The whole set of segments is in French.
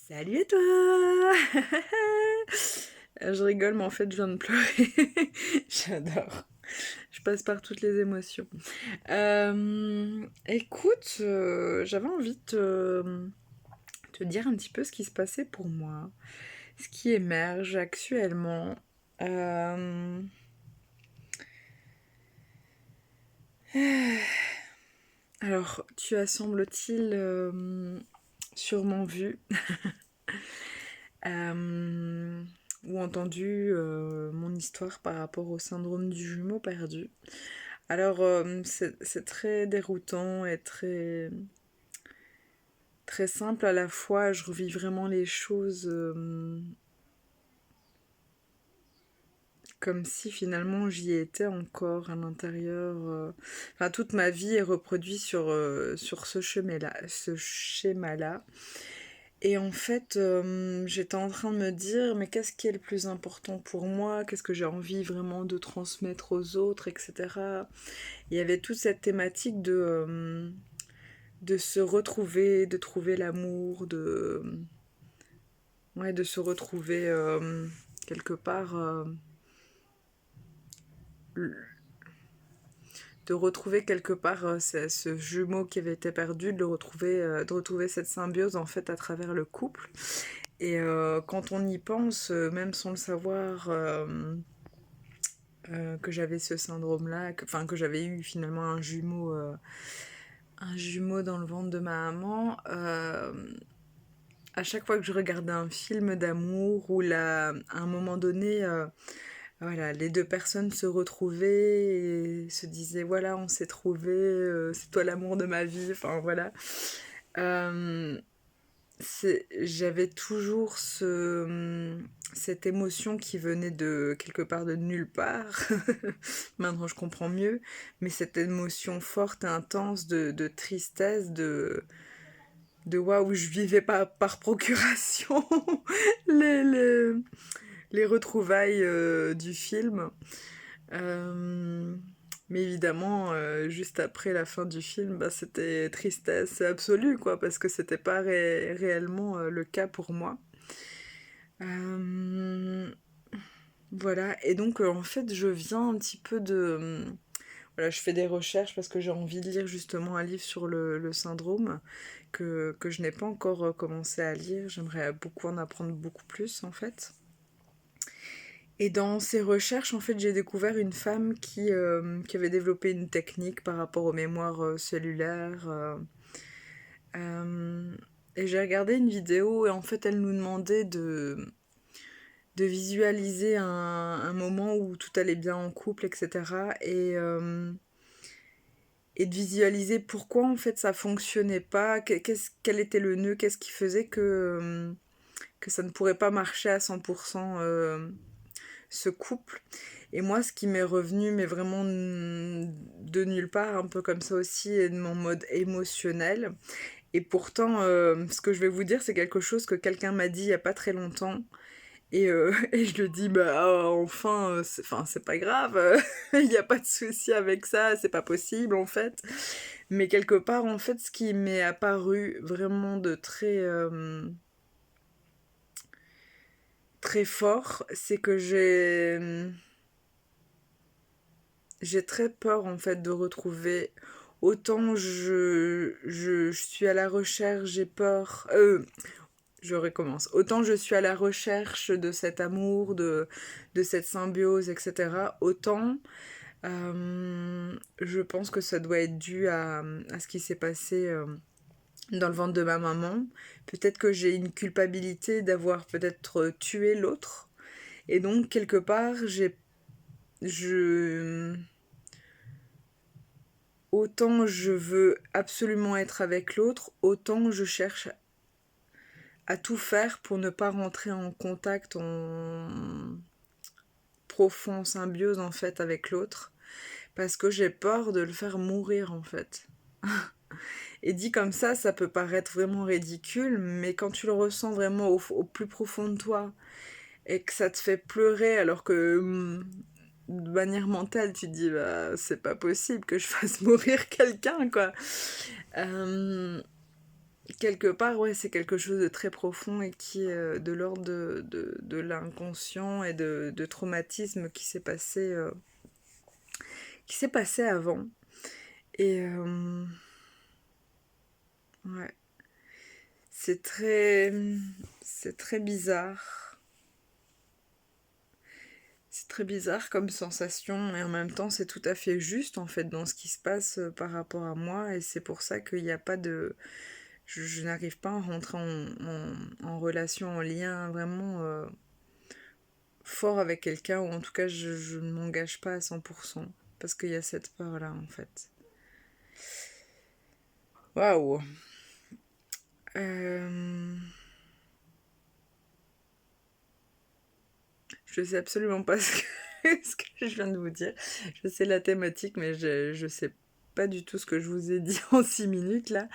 Salut à toi! Je rigole, mais en fait, je viens de pleurer. J'adore. Je passe par toutes les émotions. Écoute, j'avais envie de te dire un petit peu ce qui se passait pour moi, ce qui émerge actuellement. Euh, Alors, tu as, semble-t-il, sûrement vu euh, ou entendu mon histoire par rapport au syndrome du jumeau perdu. Alors, c'est très déroutant et très simple à la fois. Je revis vraiment les choses comme si finalement j'y étais encore à l'intérieur. Enfin, toute ma vie est reproduite sur ce schéma-là. Et en fait, j'étais en train de me dire, mais qu'est-ce qui est le plus important pour moi? Qu'est-ce que j'ai envie vraiment de transmettre aux autres, etc. Il y avait toute cette thématique de se retrouver, de trouver l'amour, ouais, de se retrouver quelque part, de retrouver quelque part ce jumeau qui avait été perdu, de retrouver cette symbiose en fait à travers le couple. Et quand on y pense, même sans le savoir, que j'avais ce syndrome-là, enfin que j'avais eu finalement un jumeau dans le ventre de ma maman. À chaque fois que je regardais un film d'amour où là, à un moment donné, voilà, les deux personnes se retrouvaient et se disaient voilà, on s'est trouvés, c'est toi l'amour de ma vie, enfin voilà. Euh, J'avais toujours cette émotion qui venait de quelque part de nulle part. Maintenant je comprends mieux, mais cette émotion forte et intense de tristesse, de waouh, je vivais pas par procuration les, les, les retrouvailles du film. Euh, mais évidemment, juste après la fin du film, bah, c'était tristesse absolue, quoi, parce que c'était pas réellement le cas pour moi. Euh, voilà, et donc en fait, je viens un petit peu de. Voilà, je fais des recherches parce que j'ai envie de lire justement un livre sur le syndrome que je n'ai pas encore commencé à lire. J'aimerais beaucoup en apprendre beaucoup plus en fait. Et dans ces recherches, en fait, j'ai découvert une femme qui avait développé une technique par rapport aux mémoires cellulaires. Euh, et j'ai regardé une vidéo et en fait, elle nous demandait de visualiser un moment où tout allait bien en couple, etc. Et de visualiser pourquoi en fait ça fonctionnait pas, quel était le nœud, qu'est-ce qui faisait que ça ne pourrait pas marcher à 100% ce couple. Et moi, ce qui m'est revenu, mais vraiment de nulle part, un peu comme ça aussi, est de mon mode émotionnel. Et pourtant, ce que je vais vous dire, c'est quelque chose que quelqu'un m'a dit il y a pas très longtemps. Et je le dis, bah enfin, c'est pas grave, il n'y a pas de souci avec ça, c'est pas possible en fait. Mais quelque part, en fait, ce qui m'est apparu vraiment de très fort, c'est que j'ai très peur en fait de retrouver. Autant je suis à la recherche, j'ai peur. Je recommence. Autant je suis à la recherche de cet amour, de cette symbiose, etc. Autant je pense que ça doit être dû à ce qui s'est passé dans le ventre de ma maman. Peut-être que j'ai une culpabilité d'avoir peut-être tué l'autre. Et donc, quelque part, je, autant je veux absolument être avec l'autre, autant je cherche à tout faire pour ne pas rentrer en contact, en profond symbiose en fait avec l'autre, parce que j'ai peur de le faire mourir en fait. Et dit comme ça peut paraître vraiment ridicule, mais quand tu le ressens vraiment au plus profond de toi et que ça te fait pleurer alors que de manière mentale tu te dis bah c'est pas possible que je fasse mourir quelqu'un quoi. Euh, quelque part, ouais, c'est quelque chose de très profond et qui est de l'ordre de l'inconscient et de traumatisme qui s'est passé avant. Et ouais, c'est très, c'est très bizarre. C'est très bizarre comme sensation et en même temps c'est tout à fait juste en fait dans ce qui se passe par rapport à moi et c'est pour ça qu'il n'y a pas de... Je n'arrive pas à rentrer en relation, en lien vraiment fort avec quelqu'un ou en tout cas je ne m'engage pas à 100% parce qu'il y a cette peur-là en fait. Waouh. Euh... Je sais absolument pas ce que je viens de vous dire. Je sais la thématique, mais je sais pas du tout ce que je vous ai dit en 6 minutes là.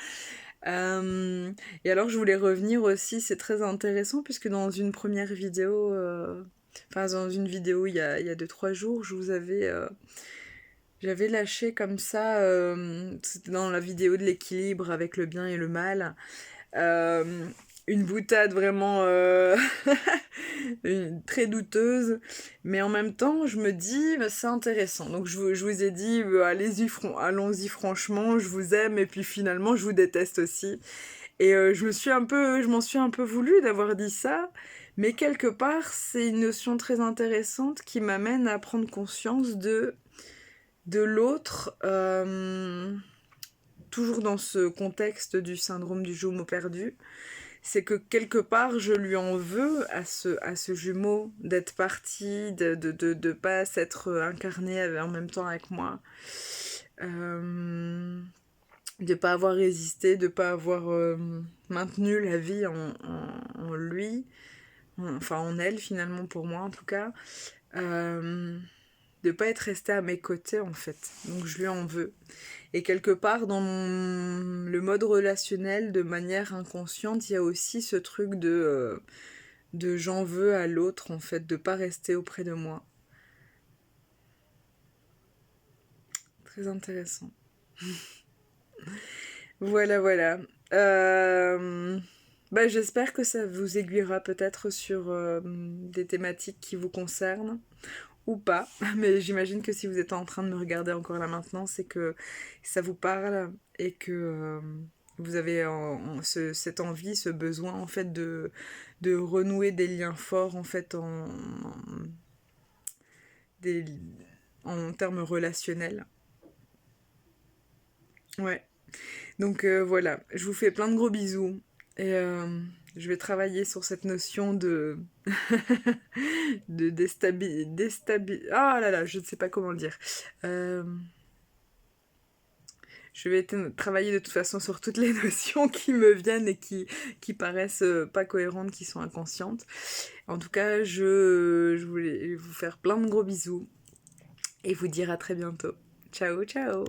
Euh, et alors je voulais revenir aussi, c'est très intéressant puisque dans une première vidéo, enfin dans une vidéo il y a 2-3 jours, j'avais lâché comme ça, c'était dans la vidéo de l'équilibre avec le bien et le mal, euh, une boutade vraiment très douteuse, mais en même temps, je me dis, bah, c'est intéressant. Donc je vous ai dit, bah, allons-y franchement, je vous aime, et puis finalement, je vous déteste aussi. Et je m'en suis un peu voulu d'avoir dit ça, mais quelque part, c'est une notion très intéressante qui m'amène à prendre conscience de l'autre, toujours dans ce contexte du syndrome du jumeau perdu, c'est que quelque part je lui en veux à ce jumeau d'être parti, de pas s'être incarné en même temps avec moi, de pas avoir résisté, de pas avoir maintenu la vie en lui, enfin en elle finalement pour moi en tout cas, de pas être resté à mes côtés en fait. Donc je lui en veux. Et quelque part dans le mode relationnel, de manière inconsciente, il y a aussi ce truc de j'en veux à l'autre, en fait, de pas rester auprès de moi. Très intéressant. Voilà, voilà. Bah, j'espère que ça vous aiguillera peut-être sur des thématiques qui vous concernent. Ou pas, mais j'imagine que si vous êtes en train de me regarder encore là maintenant, c'est que ça vous parle et que vous avez cette envie, ce besoin en fait de renouer des liens forts en fait des, en termes relationnels. Ouais, donc voilà, je vous fais plein de gros bisous et je vais travailler sur cette notion de de ah là là, je ne sais pas comment le dire. Euh, je vais travailler de toute façon sur toutes les notions qui me viennent et qui paraissent pas cohérentes, qui sont inconscientes. En tout cas, je voulais vous faire plein de gros bisous et vous dire à très bientôt. Ciao, ciao!